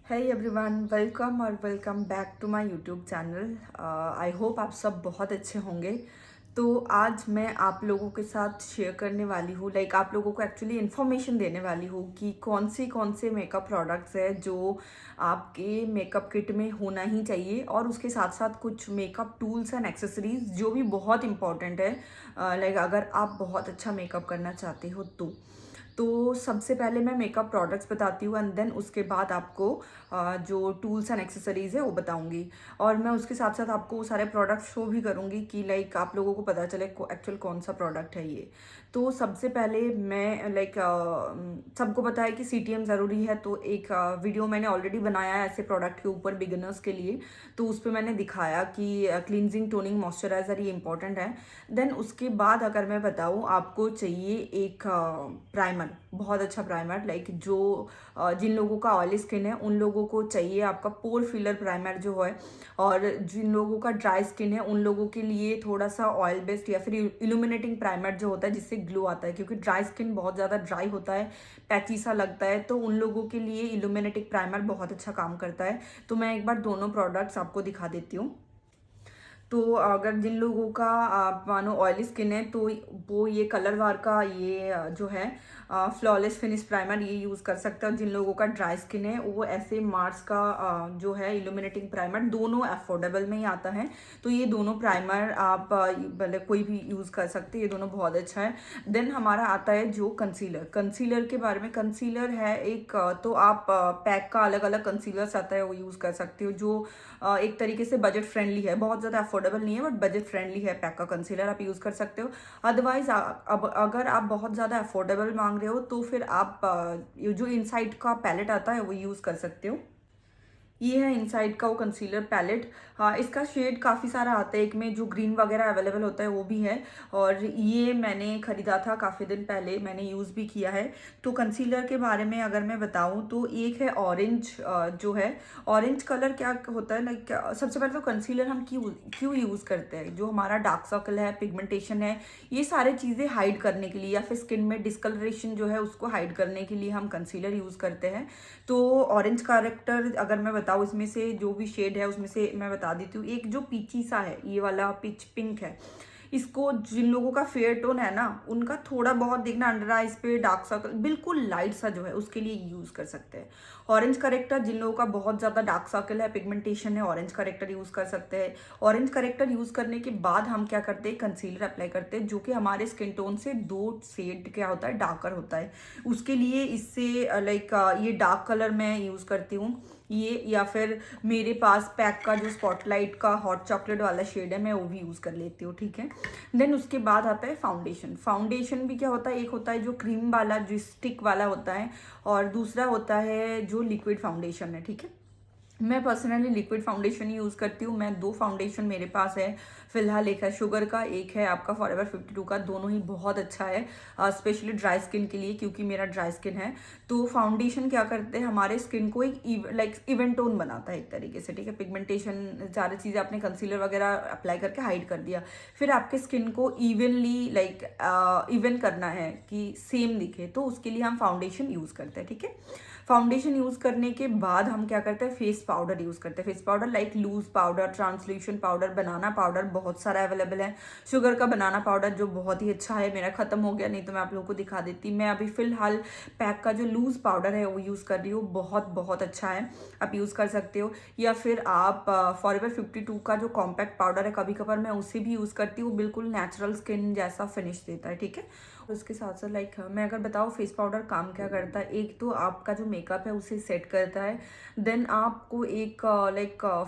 है everyone, welcome और welcome back to my YouTube channel. I hope आप सब बहुत अच्छे होंगे। तो आज मैं आप लोगों के साथ शेयर करने वाली हूँ, आप लोगों को एक्चुअली इन्फॉर्मेशन देने वाली हूँ कि कौन से मेकअप प्रोडक्ट्स है जो आपके मेकअप किट में होना ही चाहिए, और उसके साथ साथ कुछ मेकअप टूल्स एंड एक्सेसरीज जो भी बहुत इंपॉर्टेंट है। अगर आप बहुत अच्छा मेकअप करना चाहते हो तो सबसे पहले मैं मेकअप प्रोडक्ट्स बताती हूँ एंड देन उसके बाद आपको जो टूल्स एंड एक्सेसरीज है वो बताऊंगी। और मैं उसके साथ साथ आपको वो सारे प्रोडक्ट्स शो भी करूंगी कि आप लोगों को पता चले एक्चुअल कौन सा प्रोडक्ट है ये। तो सबसे पहले मैं सबको पता है कि सीटीएम ज़रूरी है, तो एक वीडियो मैंने ऑलरेडी बनाया है ऐसे प्रोडक्ट के ऊपर बिगिनर्स के लिए। तो उस पर मैंने दिखाया कि क्लींजिंग टोनिंग मॉइस्चराइजर ये इंपॉर्टेंट है। देन उसके बाद अगर मैं बताऊँ, आपको चाहिए एक प्राइमर, बहुत अच्छा प्राइमर। जिन लोगों का ऑयली स्किन है उन लोगों को चाहिए आपका पोर फिलर प्राइमर जो है। और जिन लोगों का ड्राई स्किन है उन लोगों के लिए थोड़ा सा ऑयल बेस्ड या फिर इल्यूमिनेटिंग प्राइमर जो होता है जिससे ग्लो आता है, क्योंकि ड्राई स्किन बहुत ज़्यादा ड्राई होता है, पैची सा लगता है, तो उन लोगों के लिए इल्यूमिनेटिंग प्राइमर बहुत अच्छा काम करता है। तो मैं एक बार दोनों प्रोडक्ट्स आपको दिखा देती हूँ। तो अगर जिन लोगों का आप मानो ऑयली स्किन है तो वो ये कलर वार का ये जो है फ्लॉलेस फिनिश प्राइमर ये यूज़ कर सकते हैं। और जिन लोगों का ड्राई स्किन है वो ऐसे मार्स का जो है इल्यूमिनेटिंग प्राइमर, दोनों अफोर्डेबल में ही आता है। तो ये दोनों प्राइमर आप मतलब कोई भी यूज़ कर सकते हैं, ये दोनों बहुत अच्छा है। देन हमारा आता है जो कंसीलर। कंसीलर के बारे में, कंसीलर है एक तो आप पैक का अलग अलग कंसीलर्स आता है वो यूज़ कर सकते हो, जो एक तरीके से बजट फ्रेंडली है, बहुत ज़्यादा अफोर्डेबल नहीं है बट बजट फ्रेंडली है। पैक का कंसीलर आप यूज़ कर सकते हो। अदरवाइज अब अगर आप बहुत ज़्यादा अफोर्डेबल मांग रहे हो तो फिर आप ये जो इनसाइड का पैलेट आता है वो यूज़ कर सकते हो। ये है इनसाइड का वो कंसीलर पैलेट। हाँ, इसका शेड काफ़ी सारा आता है, एक में जो ग्रीन वगैरह अवेलेबल होता है वो भी है। और ये मैंने ख़रीदा था काफ़ी दिन पहले, मैंने यूज़ भी किया है। तो कंसीलर के बारे में अगर मैं बताऊँ तो एक है ऑरेंज, जो है ऑरेंज कलर क्या होता है सबसे पहले तो कंसीलर हम क्यों क्यों यूज़ करते हैं, जो हमारा डार्क सर्कल है, पिगमेंटेशन है, ये सारे चीज़ें हाइड करने के लिए, या फिर स्किन में डिस्कलरेशन जो है उसको हाइड करने के लिए हम कंसीलर यूज़ करते हैं। तो ऑरेंज कैरेक्टर अगर मैं बताऊँ, इसमें से जो भी शेड है उसमें से मैं बता देती हूँ। एक जो पीची सा है, ये वाला पिच पिंक है, इसको जिन लोगों का फेयर टोन है ना उनका थोड़ा बहुत देखना अंडर आइज पे डार्क सर्कल बिल्कुल लाइट सा जो है उसके लिए यूज कर सकते हैं। ऑरेंज करेक्टर जिन लोगों का बहुत ज्यादा डार्क सर्कल है, पिगमेंटेशन है, ऑरेंज करेक्टर यूज कर सकते हैं। ऑरेंज करेक्टर यूज करने के बाद हम क्या करते हैं, कंसीलर अप्लाई करते हैं, जो कि हमारे स्किन टोन से 2 शेड क्या होता है, डार्कर होता है। उसके लिए इससे ये डार्क कलर मैं यूज करती हूँ ये, या फिर मेरे पास पैक का जो स्पॉटलाइट का हॉट चॉकलेट वाला शेड है मैं वो भी यूज कर लेती हूँ, ठीक है। देन उसके बाद आता है फाउंडेशन। फाउंडेशन भी क्या होता है, एक होता है जो क्रीम वाला जो स्टिक वाला होता है, और दूसरा होता है जो लिक्विड फाउंडेशन है, ठीक है। मैं पर्सनली लिक्विड फाउंडेशन ही यूज़ करती हूँ। मैं 2 फाउंडेशन मेरे पास है फिलहाल, एक है शुगर का, एक है आपका फॉरएवर 52 का। दोनों ही बहुत अच्छा है स्पेशली ड्राई स्किन के लिए, क्योंकि मेरा ड्राई स्किन है। तो फाउंडेशन क्या करते हैं, हमारे स्किन को एक इवेंट टोन बनाता है एक तरीके से, ठीक है। पिगमेंटेशन सारी चीज़ें आपने कंसीलर वगैरह अप्लाई करके हाइड कर दिया, फिर आपके स्किन को इवनली इवन करना है कि सेम दिखे, तो उसके लिए हम फाउंडेशन यूज़ करते हैं, ठीक है। फाउंडेशन यूज़ करने के बाद हम क्या करते हैं, फेस पाउडर यूज़ करते हैं। Face powder loose powder, translucent powder, banana powder बहुत सारा अवेलेबल है। शुगर का बनाना पाउडर जो बहुत ही अच्छा है, मेरा खत्म हो गया, नहीं तो मैं आप लोगों को दिखा देती। मैं अभी फिलहाल पैक का जो लूज पाउडर है वो यूज़ कर रही हूँ, बहुत बहुत अच्छा है, आप यूज़ कर सकते हो। या फिर आप फॉरएवर 52 का जो कॉम्पैक्ट पाउडर है, कभी कभार मैं उसे भी यूज़ करती हूँ, बिल्कुल नेचुरल स्किन जैसा फिनिश देता है, ठीक है। उसके साथ साथ मैं अगर बताऊँ फेस पाउडर काम क्या करता है, एक तो आपका जो मेकअप है उसे सेट करता है, देन आपको एक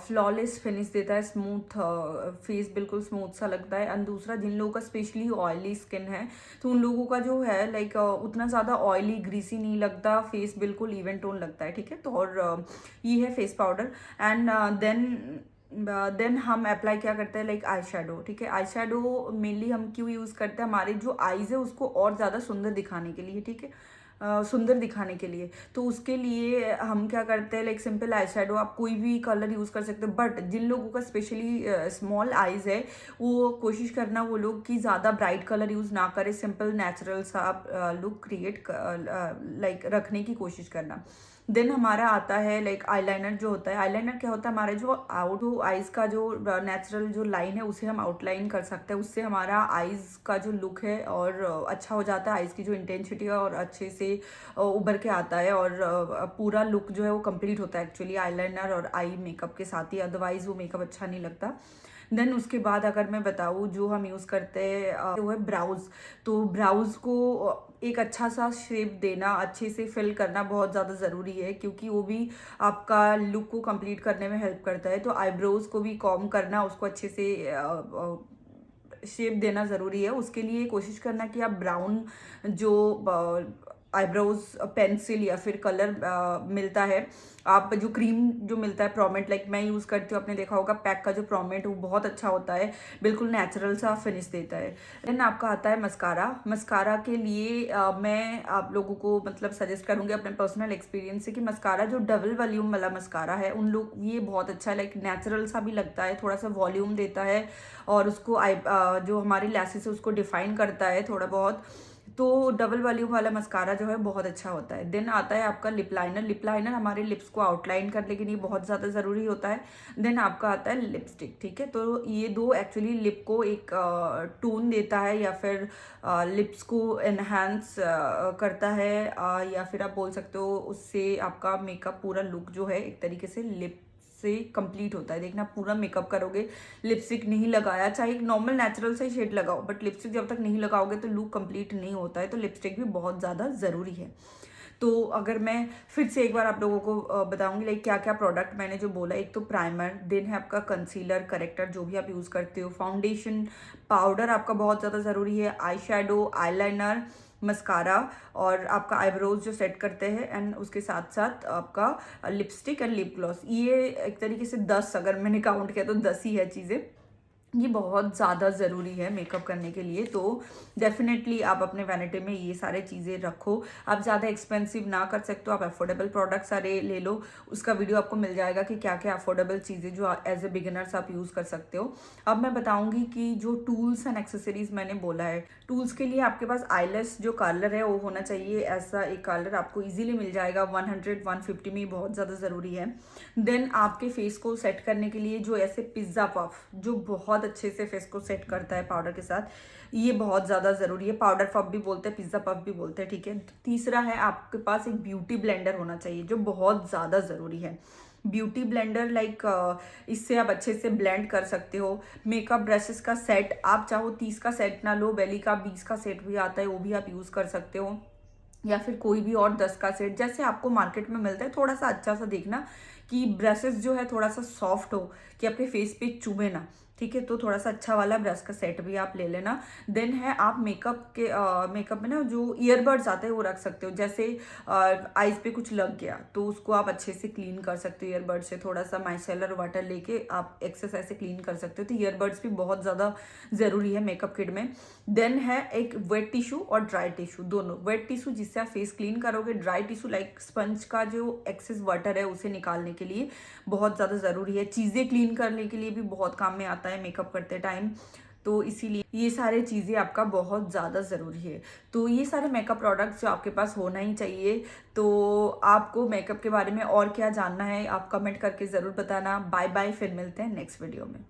फ्लॉलेस फिनिश देता है, स्मूथ फेस बिल्कुल स्मूथ सा लगता है। एंड दूसरा, जिन लोगों का स्पेशली ऑयली स्किन है तो उन लोगों का जो है उतना ज़्यादा ऑयली ग्रीसी नहीं लगता, फेस बिल्कुल इवन टोन लगता है, ठीक है। तो और ये है फेस पाउडर। एंड देन हम अप्लाई क्या करते हैं, आई शेडो, ठीक है। आई शेडो मेनली हम क्यों यूज़ करते हैं, हमारे जो आईज है उसको और ज़्यादा सुंदर दिखाने के लिए, ठीक है। सुंदर दिखाने के लिए, तो उसके लिए हम क्या करते हैं, सिंपल आई शेडो आप कोई भी कलर यूज़ कर सकते हो। बट जिन लोगों का स्पेशली स्मॉल आईज है वो कोशिश करना वो लोग कि ज़्यादा ब्राइट कलर यूज़ ना करें, सिंपल नेचुरल सा आप लुक क्रिएट रखने की कोशिश करना। देन हमारा आता है लाइक आईलाइनर जो होता है। आईलाइनर क्या होता है, हमारे जो आउट आईज का जो नेचुरल जो लाइन है उसे हम आउटलाइन कर सकते हैं, उससे हमारा आईज का जो लुक है और अच्छा हो जाता है, आईज की जो इंटेंसिटी है और अच्छे से उभर के आता है और पूरा लुक जो है वो कंप्लीट होता है एक्चुअली आईलाइनर और आई मेकअप के साथ ही, अदरवाइज वो मेकअप अच्छा नहीं लगता। देन उसके बाद अगर मैं बताऊँ जो हम यूज़ करते हैं वो है ब्राउज। तो ब्राउज को एक अच्छा सा शेप देना, अच्छे से फिल करना बहुत ज़्यादा ज़रूरी है, क्योंकि वो भी आपका लुक को कंप्लीट करने में हेल्प करता है। तो आईब्रोज को भी कॉम करना, उसको अच्छे से शेप देना ज़रूरी है। उसके लिए कोशिश करना कि आप ब्राउन जो आईब्रोज पेंसिल या फिर कलर मिलता है, आप जो क्रीम जो मिलता है प्रोमेट, लाइक मैं यूज़ करती हूँ, आपने देखा होगा पैक का जो प्रोमेट वो बहुत अच्छा होता है, बिल्कुल नेचुरल सा फिनिश देता है। देन आपका आता है मस्कारा। मस्कारा के लिए मैं आप लोगों को मतलब सजेस्ट करूँगी अपने पर्सनल एक्सपीरियंस से कि मस्कारा जो डबल वॉल्यूम वाला मस्कारा है उन लोग ये बहुत अच्छा है, लाइक नेचुरल सा भी लगता है, थोड़ा सा वॉल्यूम देता है और उसको जो हमारी लैसेस है उसको डिफाइन करता है थोड़ा बहुत। तो डबल वॉल्यूम वाला मस्कारा जो है बहुत अच्छा होता है। देन आता है आपका लिप लाइनर। लिप लाइनर हमारे लिप्स को आउटलाइन करने के लिए बहुत ज़्यादा ज़रूरी होता है। देन आपका आता है लिपस्टिक, ठीक है। तो ये दो एक्चुअली लिप को एक टोन देता है या फिर लिप्स को एनहांस करता है, या फिर आप बोल सकते हो उससे आपका मेकअप पूरा लुक जो है एक तरीके से लिप से कंप्लीट होता है। देखना पूरा मेकअप करोगे लिपस्टिक नहीं लगाया, चाहे एक नॉर्मल नेचुरल सा शेड लगाओ, बट लिपस्टिक जब तक नहीं लगाओगे तो लुक कंप्लीट नहीं होता है। तो लिपस्टिक भी बहुत ज़्यादा ज़रूरी है। तो अगर मैं फिर से एक बार आप लोगों को बताऊंगी लाइक क्या क्या प्रोडक्ट मैंने जो बोला, एक तो प्राइमर, देन है आपका कंसीलर, करेक्टर जो भी आप यूज़ करते हो, फाउंडेशन, पाउडर आपका बहुत ज़्यादा ज़रूरी है, आई शेडो, आईलाइनर, मस्कारा और आपका आईब्रोज जो सेट करते हैं, एंड उसके साथ साथ आपका लिपस्टिक एंड लिप ग्लॉस। ये एक तरीके से 10 अगर मैंने काउंट किया तो 10 ही है चीज़ें। ये बहुत ज़्यादा ज़रूरी है मेकअप करने के लिए। तो डेफिनेटली आप अपने वैनिटी में ये सारे चीज़ें रखो। आप ज़्यादा एक्सपेंसिव ना कर सकते हो, आप अफोर्डेबल प्रोडक्ट सारे ले लो। उसका वीडियो आपको मिल जाएगा कि क्या क्या अफोर्डेबल चीज़ें जो एज ए बिगिनर्स आप यूज़ कर सकते हो। अब मैं बताऊंगी कि जो टूल्स एंड एक्सेसरीज मैंने बोला है, टूल्स के लिए आपके पास आईलेस जो कलर है वो होना चाहिए। ऐसा एक कलर आपको ईजिली मिल जाएगा 100-150 में, बहुत ज़्यादा ज़रूरी है। देन आपके फेस को सेट करने के लिए जो ऐसे पिज़्ज़ा पफ जो बहुत अच्छे से फेस को सेट करता है पाउडर के साथ, ये बहुत ज़्यादा ज़रूरी है। पाउडर पफ भी बोलते हैं, पिज़्ज़ा पफ भी बोलते हैं, ठीक है। तीसरा है आपके पास एक ब्यूटी ब्लेंडर होना चाहिए जो बहुत ज़्यादा ज़रूरी है। ब्यूटी ब्लेंडर लाइक इससे आप अच्छे से ब्लेंड कर सकते हो। मेकअप ब्रशेस का सेट, आप चाहो 30 का सेट ना लो, बेली का 20 का सेट भी आता है, वो भी आप यूज़ कर सकते हो, या फिर कोई भी और 10 का सेट जैसे आपको मार्केट में मिलता है। थोड़ा सा अच्छा सा देखना कि ब्रशेस जो है थोड़ा सा सॉफ्ट हो, कि आपके फेस पे चुभे ना, ठीक है। तो थोड़ा सा अच्छा वाला ब्रश का सेट भी आप ले लेना। देन है आप मेकअप में ना जो ईयरबड्स आते हैं वो रख सकते हो। जैसे आईज पे कुछ लग गया तो उसको आप अच्छे से क्लीन कर सकते हो ईयरबड से, थोड़ा सा माइसेलर वाटर लेके आप एक्सरसाइज से क्लीन कर सकते हो। तो ईयरबड्स भी बहुत ज़्यादा ज़रूरी है मेकअप किट में। देन है एक वेट टिश्यू और ड्राई टिश्यू दोनों। वेट टिश्यू जिससे आप फेस क्लीन करोगे, ड्राई टिश्यू लाइक स्पंज का जो एक्सेस वाटर है उसे निकालने के लिए बहुत ज़्यादा ज़रूरी है। चीज़ें क्लीन करने के लिए भी बहुत काम में आता है मेकअप करते टाइम, तो इसीलिए ये सारे चीज़ें आपका बहुत ज़्यादा ज़रूरी है। तो ये सारे मेकअप प्रोडक्ट्स जो आपके पास होना ही चाहिए। तो आपको मेकअप के बारे में और क्या जानना है आप कमेंट करके ज़रूर बताना। बाय बाय, फिर मिलते हैं नेक्स्ट वीडियो में।